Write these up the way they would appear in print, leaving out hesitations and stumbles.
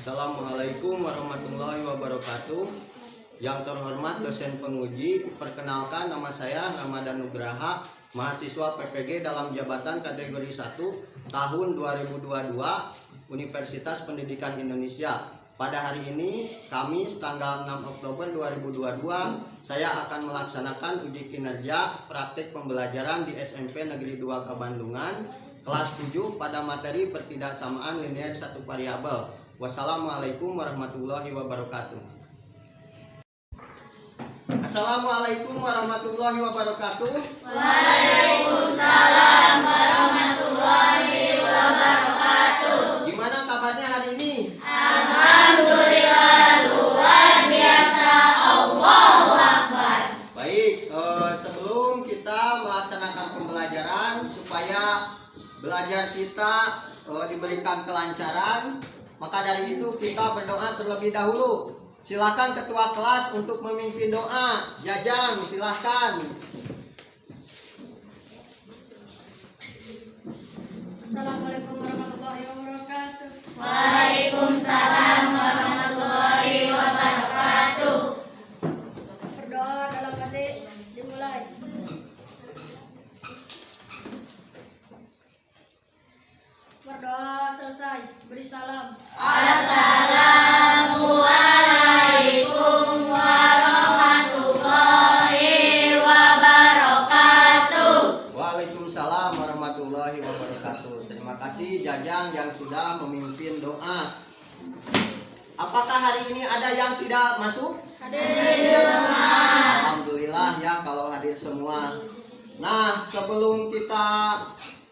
Assalamualaikum warahmatullahi wabarakatuh. Yang terhormat dosen penguji, perkenalkan nama saya Ramadan Nugraha, mahasiswa PPG dalam jabatan kategori 1 tahun 2022 Universitas Pendidikan Indonesia. Pada hari ini, Kamis tanggal 6 Oktober 2022, saya akan melaksanakan uji kinerja praktik pembelajaran di SMP Negeri 2 Kabandungan, kelas 7 pada materi pertidaksamaan linear satu variabel. Wassalamualaikum warahmatullahi wabarakatuh. Assalamualaikum warahmatullahi wabarakatuh. Waalaikumsalam warahmatullahi wabarakatuh. Gimana kabarnya hari ini? Alhamdulillah luar biasa. Allahu Akbar. Baik, sebelum kita melaksanakan pembelajaran supaya belajar kita diberikan kelancaran, maka dari itu kita berdoa terlebih dahulu. Silakan ketua kelas untuk memimpin doa. Jajang, silakan. Assalamualaikum warahmatullahi wabarakatuh. Waalaikumsalam warahmatullahi wabarakatuh. Berdoa dalam hati dimulai. Berdoa selesai, beri salam. Assalamualaikum warahmatullahi wabarakatuh. Waalaikumsalam warahmatullahi wabarakatuh. Terima kasih Jajang yang sudah memimpin doa. Apakah hari ini ada yang tidak masuk? Hadir. Alhamdulillah ya kalau hadir semua. Nah, sebelum kita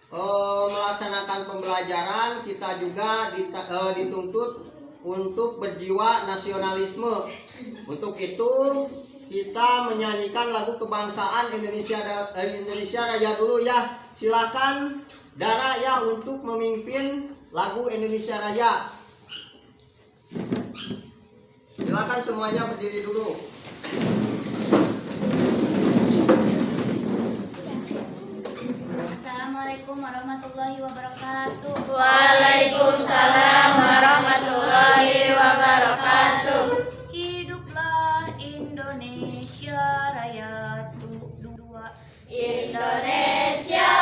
melaksanakan pembelajaran, kita juga dituntut untuk berjiwa nasionalisme. Untuk itu kita menyanyikan lagu kebangsaan Indonesia Raya dulu ya. Silakan Dara ya untuk memimpin lagu Indonesia Raya. Silakan semuanya berdiri dulu. Assalamualaikum warahmatullahi wabarakatuh. Waalaikumsalam warahmatullahi wabarakatuh. Hiduplah Indonesia Raya dua. Indonesia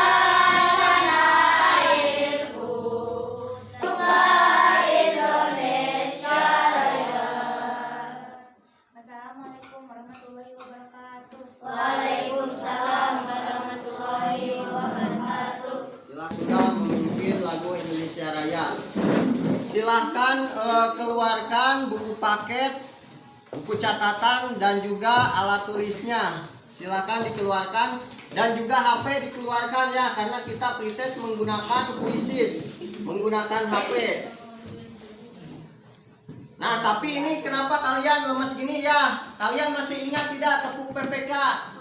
tanah airku, hiduplah Indonesia Raya. Assalamualaikum warahmatullahi wabarakatuh. Waalaikumsalam warahmatullahi wabarakatuh. Sudah memimpin lagu Indonesia Raya. Silahkan keluarkan buku paket, buku catatan dan juga alat tulisnya. Silahkan dikeluarkan dan juga HP dikeluarkan ya, karena kita pretest menggunakan Quizzes, menggunakan HP. Nah, tapi ini kenapa kalian lemes gini ya? Kalian masih ingat tidak tepuk PPK?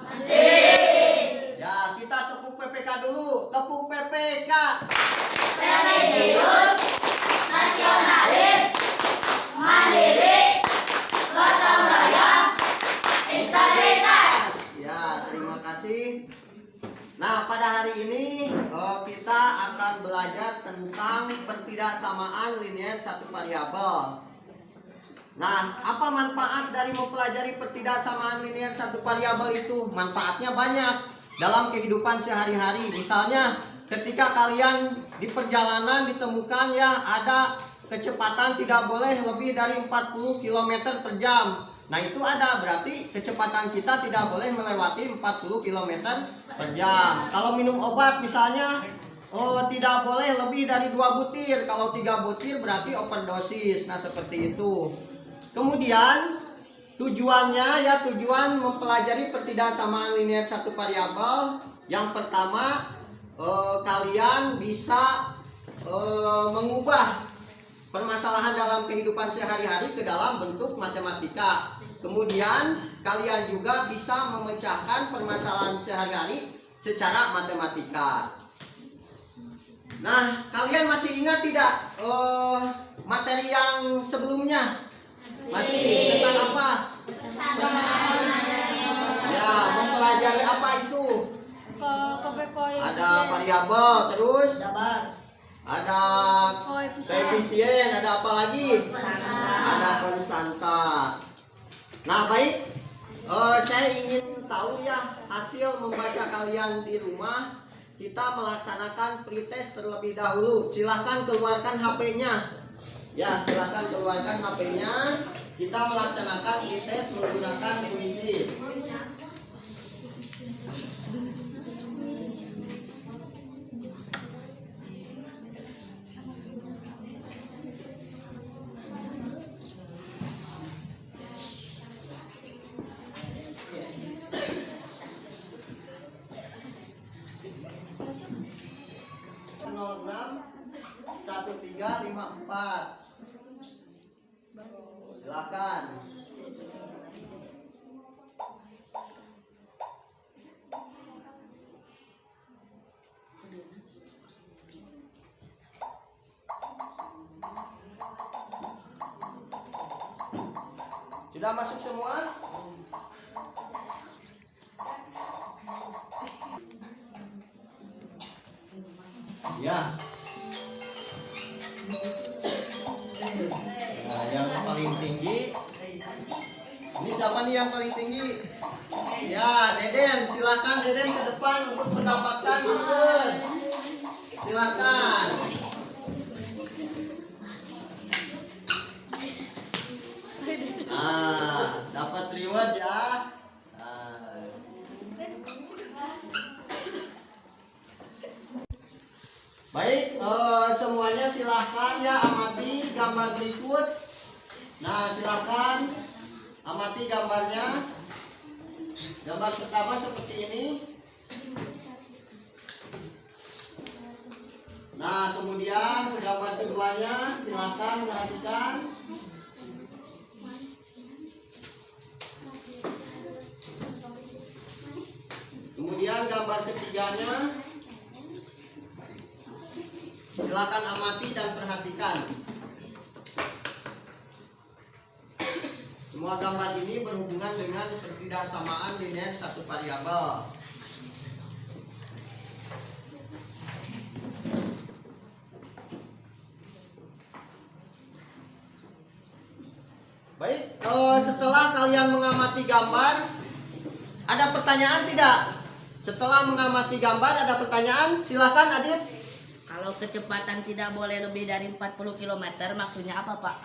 Masih. Ya, kita tepuk PPK dulu. Tepuk PPK. Religius, nasionalis, mandiri, gotong royong, integritas. Ya, terima kasih. Nah, pada hari ini kita akan belajar tentang pertidaksamaan linear satu variabel. Nah, apa manfaat dari mempelajari pertidaksamaan linear satu variabel itu? Manfaatnya banyak dalam kehidupan sehari-hari. Misalnya, ketika kalian di perjalanan ditemukan ya ada kecepatan tidak boleh lebih dari 40 km per jam. Nah, itu ada berarti kecepatan kita tidak boleh melewati 40 km per jam. Kalau minum obat misalnya tidak boleh lebih dari 2 butir. Kalau 3 butir berarti overdosis. Nah, seperti itu. Kemudian tujuannya ya, tujuan mempelajari pertidaksamaan linear satu variabel. Yang pertama, kalian bisa mengubah permasalahan dalam kehidupan sehari-hari ke dalam bentuk matematika. Kemudian kalian juga bisa memecahkan permasalahan sehari-hari secara matematika. Nah, kalian masih ingat tidak materi yang sebelumnya? Masih tentang apa? Ya, mempelajari apa itu? Ada variabel, terus ada Koefisien. koefisien, ada apa lagi? Ada konstanta. Nah baik, saya ingin tahu ya hasil membaca kalian di rumah. Kita melaksanakan pretest terlebih dahulu. Silahkan keluarkan HP-nya. Ya, silahkan keluarkan HP-nya. Kita melaksanakan pretest menggunakan Quizzes. Nol enam 1354. Silakan. Sudah masuk semua? Ya. Nah, yang paling tinggi. Ini siapa nih yang paling tinggi? Ya, Deden, silakan Deden ke depan untuk mendapatkan unsur. Silakan. Dapat reward ya. Baik, semuanya silahkan ya amati gambar berikut. Nah, silahkan amati gambarnya. Gambar pertama seperti ini. Nah, kemudian gambar keduanya silahkan perhatikan. Kemudian gambar ketiganya silakan amati dan perhatikan. Semua gambar ini berhubungan dengan ketidaksamaan linear satu variabel. Baik, setelah kalian mengamati gambar, ada pertanyaan tidak? Setelah mengamati gambar ada pertanyaan? Silakan Adit. Kalau kecepatan tidak boleh lebih dari 40 km, maksudnya apa, Pak?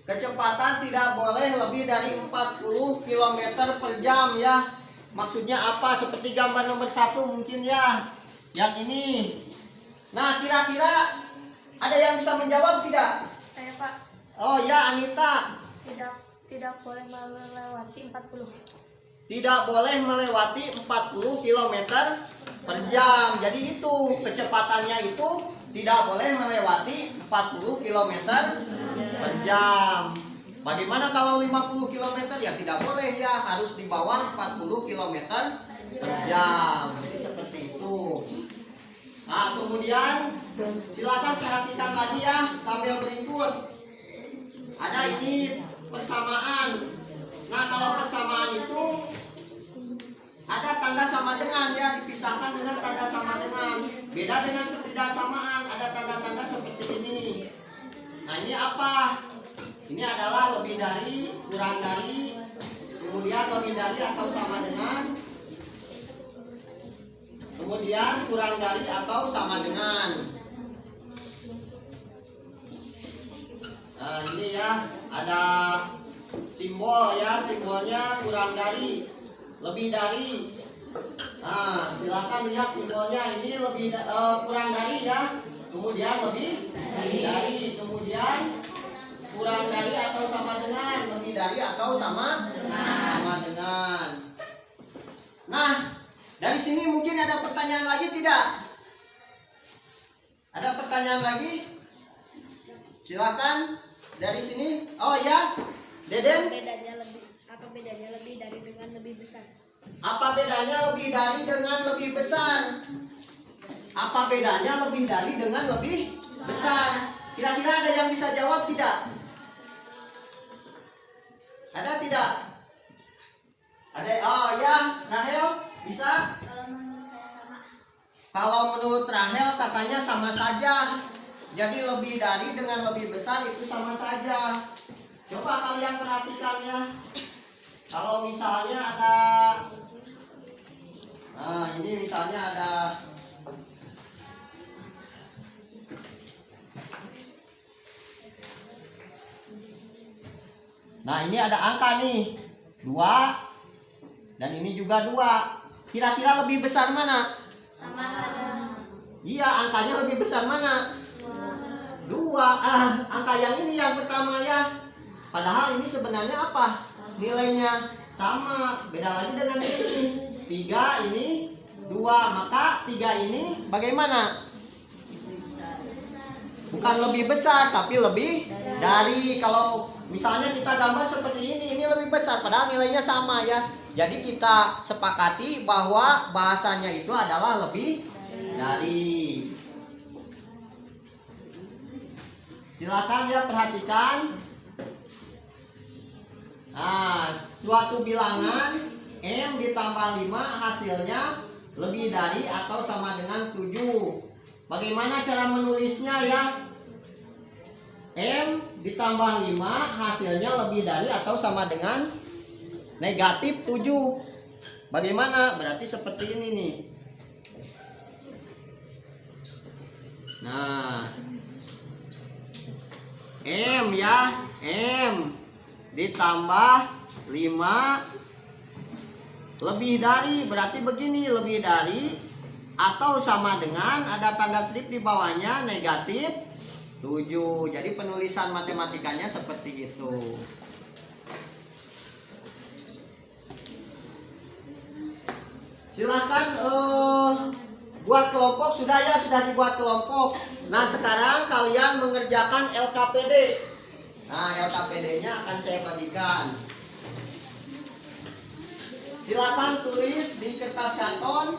Kecepatan tidak boleh lebih dari 40 km per jam ya. Maksudnya apa? Seperti gambar nomor 1 mungkin ya. Yang ini. Nah, kira-kira ada yang bisa menjawab tidak? Saya Pak, Oh ya, Anita. tidak boleh melewati 40. Tidak boleh melewati 40 km per jam. Jadi itu kecepatannya itu tidak boleh melewati 40 km per jam. Bagaimana kalau 50 km? Ya tidak boleh ya, harus di bawah 40 km per jam. Jadi seperti itu. Nah, kemudian silakan perhatikan lagi ya tabel berikut. Ada ini persamaan. Nah, kalau persamaan itu ada tanda sama dengan ya, dipisahkan dengan tanda sama dengan. Beda dengan ketidaksamaan, ada tanda-tanda seperti ini. Nah, ini apa? Ini adalah lebih dari, kurang dari, kemudian lebih dari atau sama dengan, kemudian kurang dari atau sama dengan. Nah, ini ya, ada simbol ya, simbolnya kurang dari, lebih dari. Nah, silakan lihat simbolnya, ini lebih kurang dari ya, kemudian lebih dari, kemudian kurang dari atau sama dengan, lebih dari atau sama dengan. Nah, dari sini mungkin ada pertanyaan lagi tidak? Ada pertanyaan lagi? Silakan dari sini. Oh ya, Deden. Apa bedanya lebih dari dengan lebih besar? Apa bedanya lebih dari dengan lebih besar? Apa bedanya lebih dari dengan lebih besar? Kira-kira ada yang bisa jawab tidak? Ada tidak? Ada? Oh ya, Rahel bisa? Kalau menurut saya sama. Kalau menurut Rahel katanya sama saja. Jadi lebih dari dengan lebih besar itu sama saja. Coba kalian perhatikan ya. Kalau misalnya ada, nah ini misalnya ada, nah ini ada angka nih 2 dan ini juga 2. Kira-kira lebih besar mana? Sama saja. Iya, angkanya lebih besar mana? 2. Angka yang ini yang pertama ya. Padahal ini sebenarnya apa? Nilainya sama. Beda lagi dengan ini. 3 ini 2. Maka 3 ini bagaimana? Bukan lebih besar, tapi lebih dari. Kalau misalnya kita gambar seperti ini lebih besar, padahal nilainya sama ya. Jadi kita sepakati bahwa bahasanya itu adalah lebih dari. Silakan ya perhatikan. Nah, suatu bilangan M ditambah 5 hasilnya lebih dari atau sama dengan 7. Bagaimana cara menulisnya ya? M ditambah 5 hasilnya lebih dari atau sama dengan negatif 7. Bagaimana? Berarti seperti ini nih. Nah, M ya, M ditambah 5 lebih dari, berarti begini, lebih dari atau sama dengan, ada tanda strip di bawahnya negatif 7. Jadi penulisan matematikanya seperti itu. Silahkan buat kelompok. Sudah ya, sudah dibuat kelompok. Nah sekarang kalian mengerjakan LKPD. Nah LKPD-nya akan saya bagikan. Silakan tulis di kertas karton.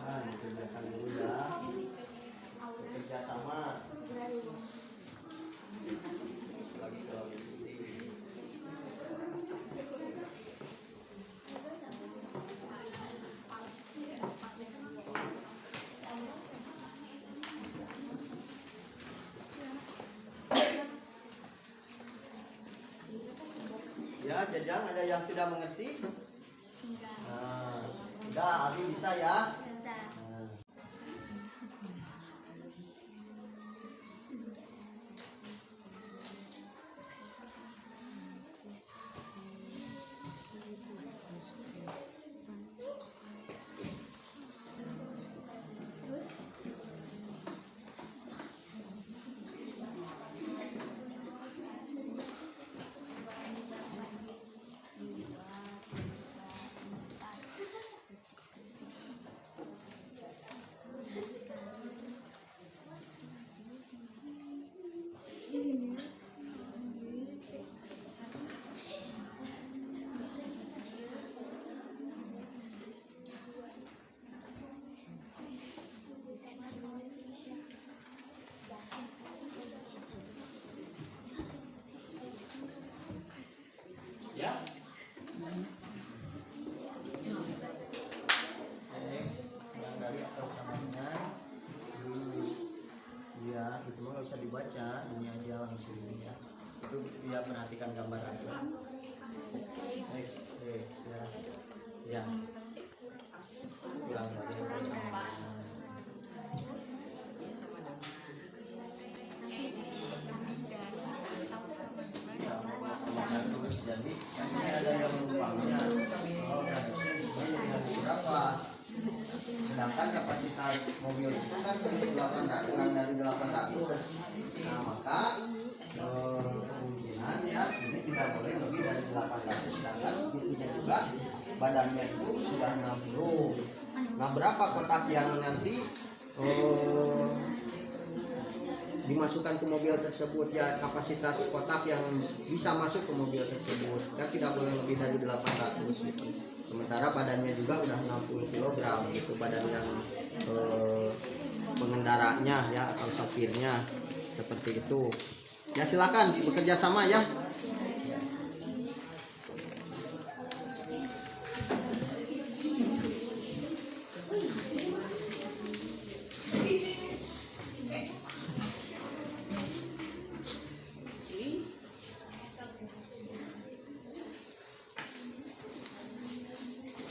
Dikerjakan dulu ya. Bekerja sama. Lagi kalau ya, Jajang ada yang tidak mengerti? Nah, udah, Aldi bisa ya. Ya. Yang dari atau sama dengan. Iya, itu mah nggak usah dibaca, ini aja langsung ya. Itu dia perhatikan gambar aja. Ya. Ulang lagi atau sama dengan. Terus jadi ini ada yang menumpangnya. Oh, harusnya disebutnya berapa? Sedangkan kapasitas mobil itu kan kurang dari 800. Nah maka ringan ya, ini tidak boleh lebih dari 800, sedangkan bukunya juga badannya itu sudah 60. Nah, berapa kotak yang nanti dimasukkan ke mobil tersebut ya, kapasitas kotak yang bisa masuk ke mobil tersebut kan tidak boleh lebih dari 800 gitu. Sementara badannya juga udah 60 kg gitu, badan yang pengendaranya ya atau sopirnya seperti itu. Ya silakan bekerja sama ya.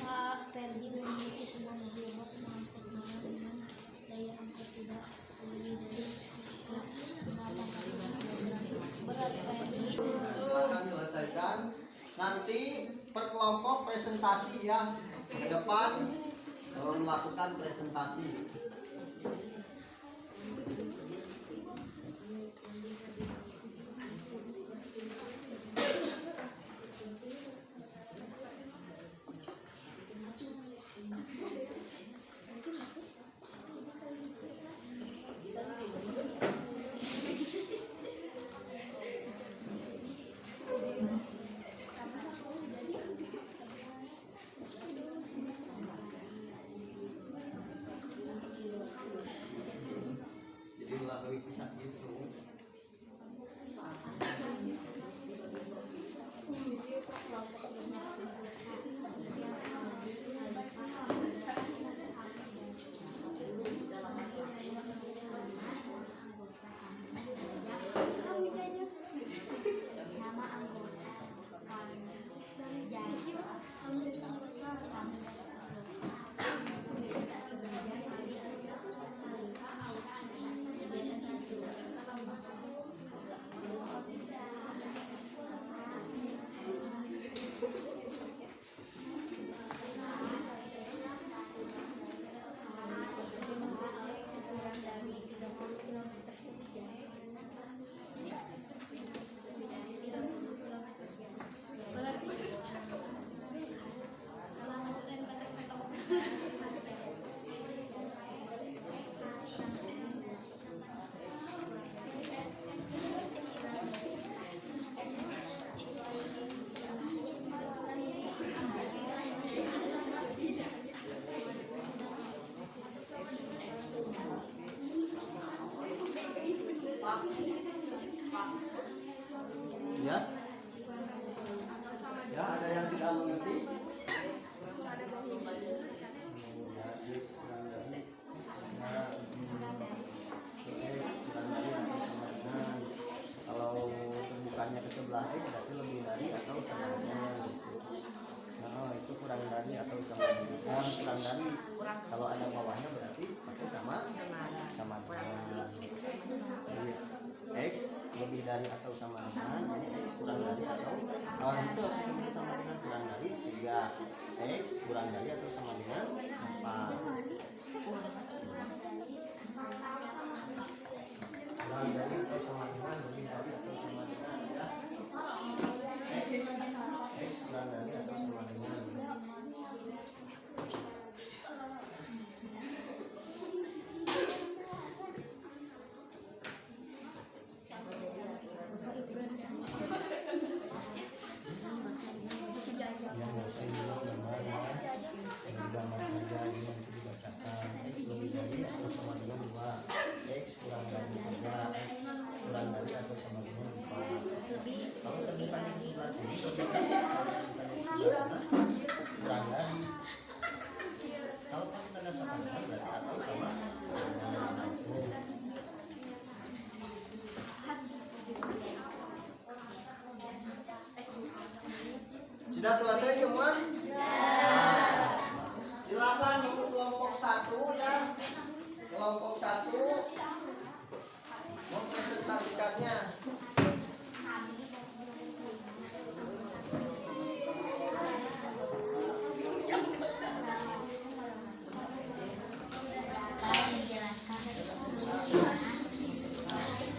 Pak Ferdi memiliki sebuah mobil box mengangkut barang dengan daya angkut tidak lebih dari 800 kg. Berat Ferdi Silakan selesaikan. Nanti per kelompok presentasi ya, ke depan melakukan presentasi. Jadi melalui kisah itu. Ya. Ya, ada yang tidak mengerti? Kalau terbukanya ke sebelah X berarti lebih dari atau sama dengan gitu. Nah, itu kurang dari atau sama dengan. Kurang dari. Kalau ada bawahnya berarti pasti sama dengan. Jadi, X lebih dari atau sama dengan, jadi X kurang dari atau itu lebih sama dengan kurang dari 3. X kurang dari atau sama dengan 4. Kurang dari atau sama dengan, lebih dari atau sama dengan ya. X kurang dari atau sama dengan. Sudah selesai semua? Nah, silakan untuk kelompok 1 ya. Kelompok 1 mempresentasikannya.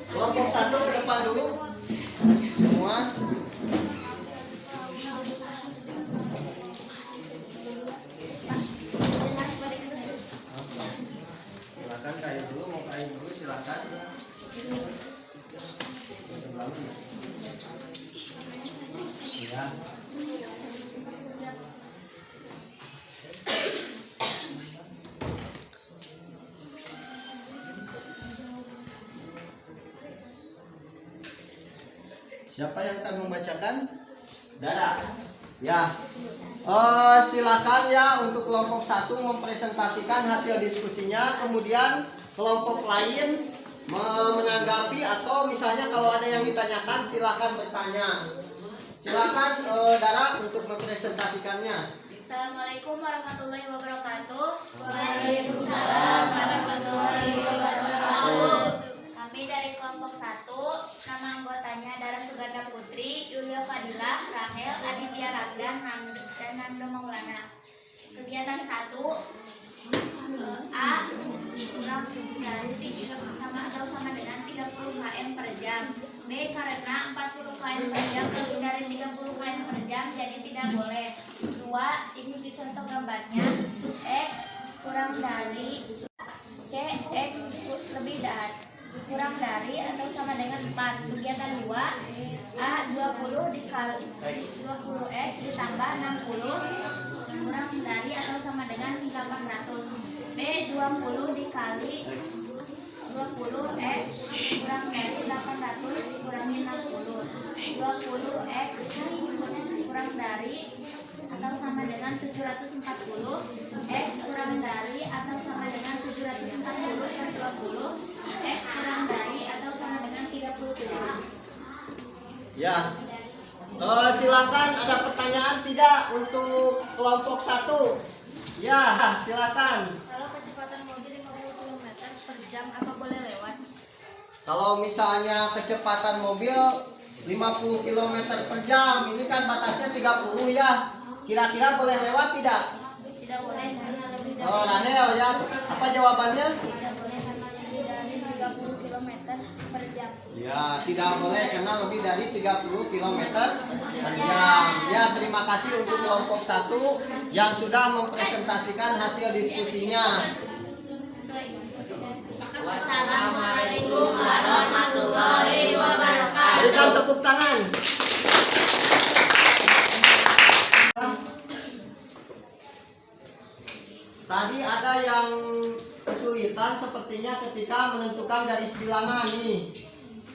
Kelompok 1 ke depan dulu. Semua. Siapa yang akan membacakan? Dara. Ya. Silakan ya untuk kelompok 1 mempresentasikan hasil diskusinya, kemudian kelompok lain menanggapi atau misalnya kalau ada yang ditanyakan silakan bertanya. Silakan Dara untuk mempresentasikannya. Assalamualaikum warahmatullahi wabarakatuh. Waalaikumsalam warahmatullahi wabarakatuh. Kami dari kelompok 1, nama anggotanya Dara Suganda Putri, Yulia Fadilah, Rahel, Aditya Ragdan, dan Nando Maulana. Kegiatan 1, A kurang dari sama dengan 30 km per jam. B karena 40 km per jam lebih dari 30 km per jam jadi tidak boleh. 2 ini di contoh gambarnya. X kurang dari C X lebih dari kurang dari atau sama dengan 4. Kegiatan 2 A 20 dikali 20x ditambah 60 kurang dari atau sama dengan 800. B 20 dikali 20x kurang dari 800 dikurangi 60. 20x kurang dari atau sama dengan 740. X kurang dari atau sama dengan 740 per 20. X kurang dari atau sama dengan 37. Ya. Silakan ada pertanyaan tidak untuk kelompok 1? Ya, silakan. Kalau kecepatan mobil 50 km per jam, apa boleh lewat? Kalau misalnya kecepatan mobil 50 km per jam, ini kan batasnya 30 ya. Kira-kira boleh lewat tidak? Tidak boleh karena lebih dari Rahel ya. Apa jawabannya? tidak boleh karena lebih dari 30 km per jam. Ya, tidak boleh karena lebih dari 30 km per jam. Ya, terima kasih untuk kelompok 1 yang sudah mempresentasikan hasil diskusinya. Wassalamualaikum warahmatullahi wabarakatuh. Berikan tepuk tangan. Tadi ada yang kesulitan sepertinya ketika menentukan garis bilangan nih.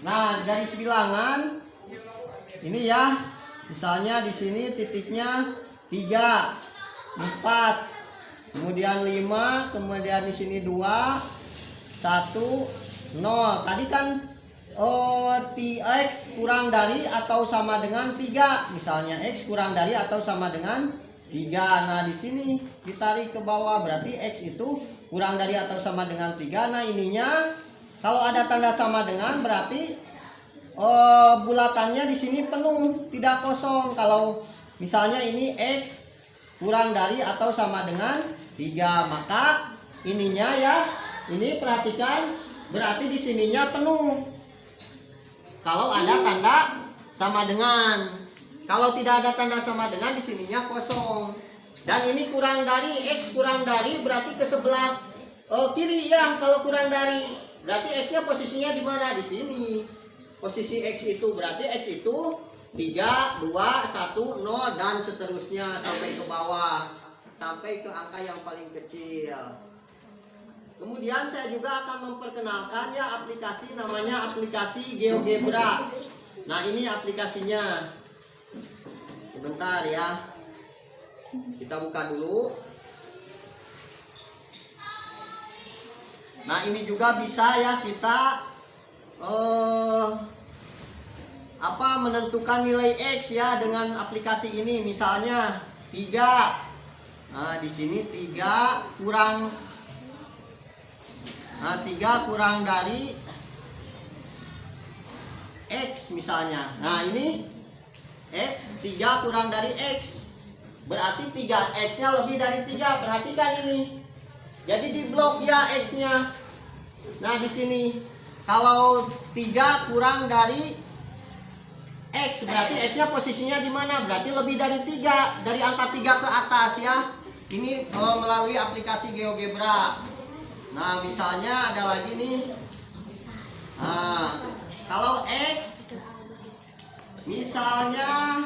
Nah, garis bilangan ini ya. Misalnya di sini titiknya 3, 4, kemudian 5, kemudian di sini 2, 1, 0. Tadi kan X kurang dari atau sama dengan 3. Misalnya X kurang dari atau sama dengan 3. Nah, di sini ditarik ke bawah berarti X itu kurang dari atau sama dengan 3. Nah, ininya kalau ada tanda sama dengan berarti bulatannya di sini penuh, tidak kosong. Kalau misalnya ini X kurang dari atau sama dengan 3, maka ininya ya, ini perhatikan berarti di sininya penuh. Kalau ada tanda sama dengan. Kalau tidak ada tanda sama dengan, di sininya kosong. Dan ini kurang dari, X kurang dari berarti ke sebelah kiri ya. Kalau kurang dari berarti X-nya posisinya di mana? Di sini. Posisi X itu berarti X itu 3, 2, 1, 0 dan seterusnya sampai ke bawah. Sampai ke angka yang paling kecil. Kemudian saya juga akan memperkenalkan ya aplikasi, namanya aplikasi GeoGebra. Nah, ini aplikasinya. Sebentar ya, kita buka dulu. Nah, ini juga bisa ya kita menentukan nilai X ya dengan aplikasi ini. Misalnya 3. Nah, di sini 3 kurang 3 kurang dari X misalnya. Nah, ini X 3 kurang dari X berarti 3X nya lebih dari 3. Perhatikan ini, jadi di blok ya X nya. Nah, di sini kalau 3 kurang dari X berarti X nya posisinya di mana? Berarti lebih dari 3, dari angka 3 ke atas ya. Ini melalui aplikasi GeoGebra. Nah, misalnya ada lagi nih. Nah, kalau X misalnya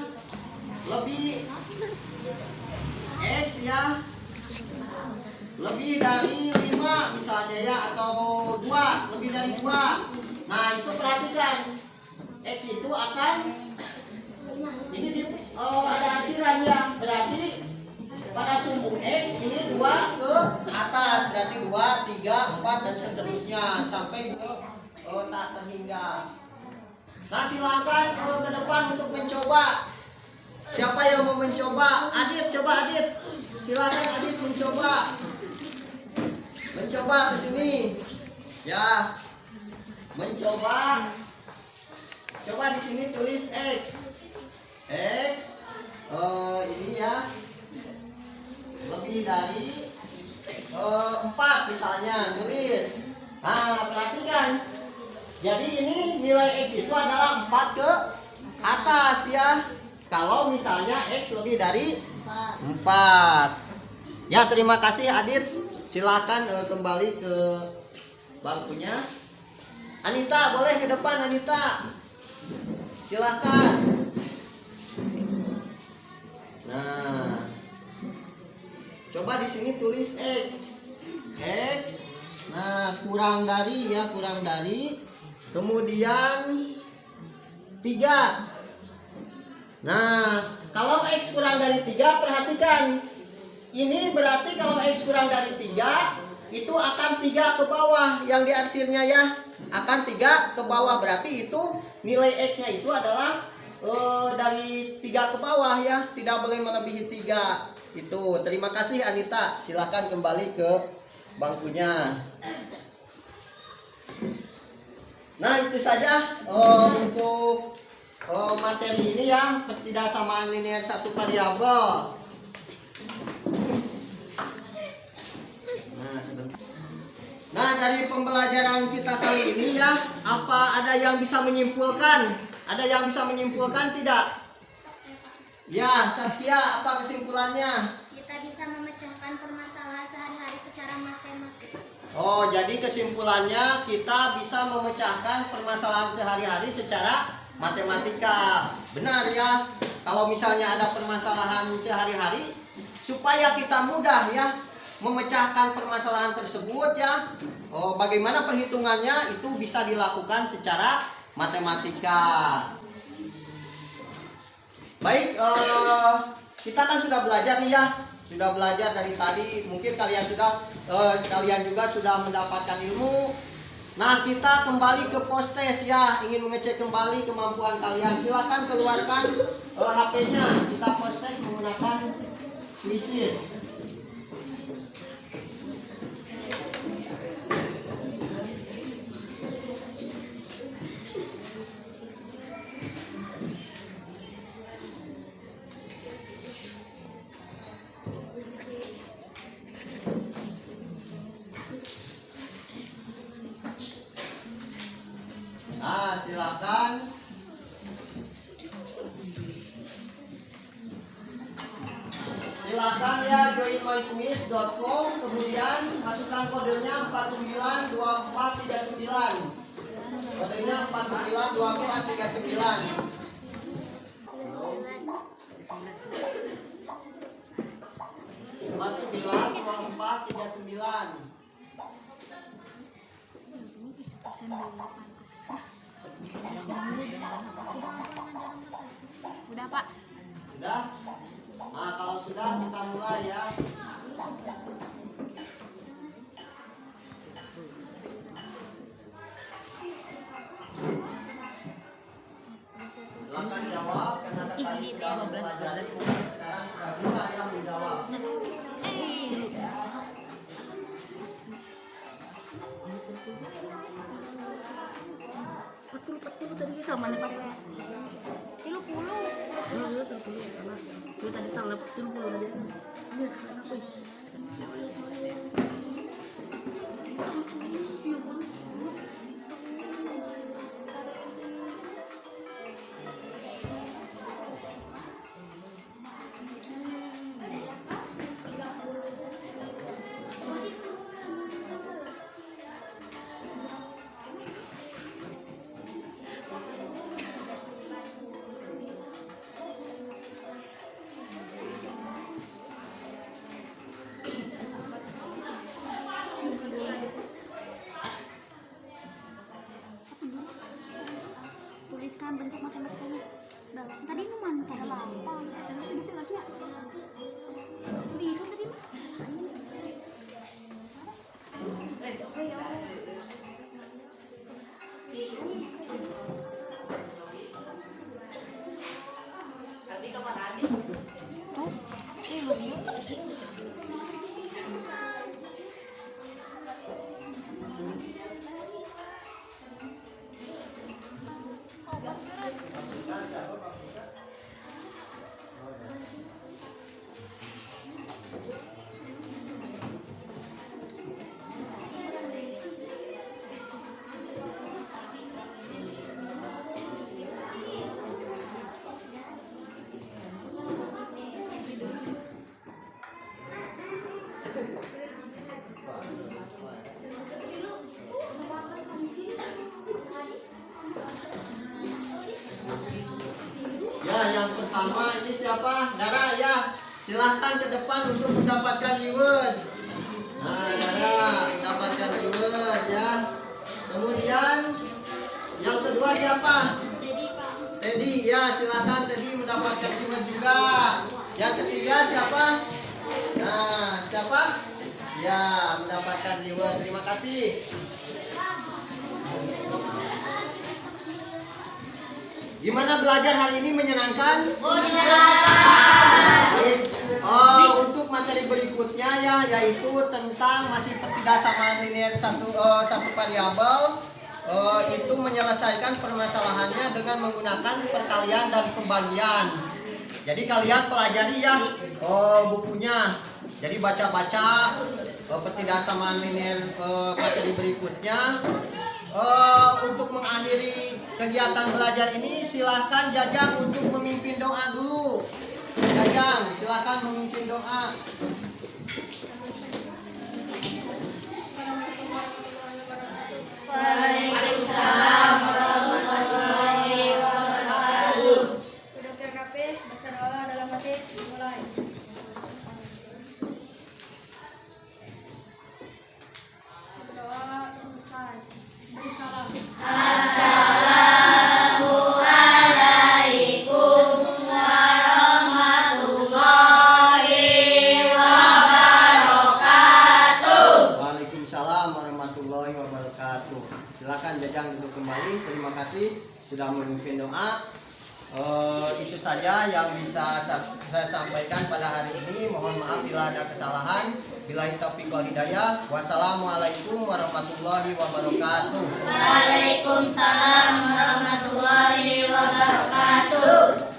lebih X ya lebih dari 5 misalnya ya, atau 2, lebih dari 2. Nah, itu perhatikan X itu akan Ini ada arsiran ya, berarti pada sumbu X ini 2 ke atas, berarti 2, 3, 4 dan seterusnya sampai tak terhingga. Nah silakan ke depan untuk mencoba. Siapa yang mau mencoba? Adit, coba Adit. Silakan Adit mencoba. Mencoba ke sini. Ya. Mencoba. Coba di sini tulis X. X ini ya. Lebih dari 4 misalnya, tulis. Nah, perhatikan. Jadi ini nilai X itu adalah 4 ke atas ya. Kalau misalnya X lebih dari 4. Ya, terima kasih Adit. Silakan kembali ke bangkunya. Anita, boleh ke depan Anita. Silakan. Nah. Coba di sini tulis X. X. Nah, kurang dari ya, kurang dari. Kemudian 3. Nah, kalau X kurang dari 3, perhatikan. Ini berarti kalau X kurang dari 3, itu akan 3 ke bawah yang diarsirnya ya. Akan 3 ke bawah, berarti itu nilai X-nya itu adalah dari 3 ke bawah ya. Tidak boleh melebihi 3. Itu, terima kasih Anita. Silakan kembali ke bangkunya. Nah, itu saja untuk materi ini ya, ketidaksamaan linear satu variabel. Nah, dari pembelajaran kita kali ini ya, apa ada yang bisa menyimpulkan? Ada yang bisa menyimpulkan tidak? Ya, Saskia, apa kesimpulannya? Kita bisa memecahkan permasalahan sehari-hari secara matematik. Oh, jadi kesimpulannya kita bisa memecahkan permasalahan sehari-hari secara matematika. Benar ya. Kalau misalnya ada permasalahan sehari-hari, supaya kita mudah ya memecahkan permasalahan tersebut ya. Oh, bagaimana perhitungannya itu bisa dilakukan secara matematika. Baik, kita kan sudah belajar nih ya. Sudah belajar dari tadi. Mungkin kalian juga sudah mendapatkan ilmu. Nah, kita kembali ke post test ya, ingin mengecek kembali kemampuan kalian. Silakan keluarkan HP-nya. Kita post test menggunakan Quizzes. Nah, silakan. Silakan ya join myquiz.com, kemudian masukkan kodenya 492439. Kodenya 492439. Empat 492439. Udah Pak. Sudah? Nah, kalau sudah kita mulai ya. Silakan jawab karena tadi sudah mempelajari, sekarang sudah bisa ya menjawab. Tadi kita mana Pak? 30 sama. Itu tadi salah 30 aja. Ini sekarang aku. pertama ini siapa? Dara ya. Silahkan ke depan untuk mendapatkan reward. Nah, Dara mendapatkan reward ya. Kemudian yang kedua siapa? Teddy ya, silahkan Teddy mendapatkan reward juga. Yang ketiga siapa? Nah, siapa? Ya, mendapatkan reward. Terima kasih. Gimana belajar hari ini, menyenangkan? Baik. Untuk materi berikutnya ya, yaitu tentang masih ketidaksamaan linear satu variabel. Itu menyelesaikan permasalahannya dengan menggunakan perkalian dan pembagian. Jadi kalian pelajari ya bukunya. Jadi baca-baca ketidaksamaan linear materi berikutnya. Untuk mengakhiri kegiatan belajar ini, silahkan Jajang untuk memimpin doa dulu. Jajang, silahkan memimpin doa. Waalaikumsalam warahmatullahi wabarakatuh. Udah rapi, baca doa dalam hati, mulai. Doa selesai. Beri salam. Assalamualaikum warahmatullahi wabarakatuh. Waalaikumsalam warahmatullahi wabarakatuh. Silakan Jajang duduk kembali. Terima kasih sudah memimpin doa. Itu saja yang bisa saya sampaikan pada hari ini. Mohon maaf bila ada kesalahan. Billahi taufiq wal hidayah. Wassalamualaikum warahmatullahi wabarakatuh. Waalaikumsalam warahmatullahi wabarakatuh.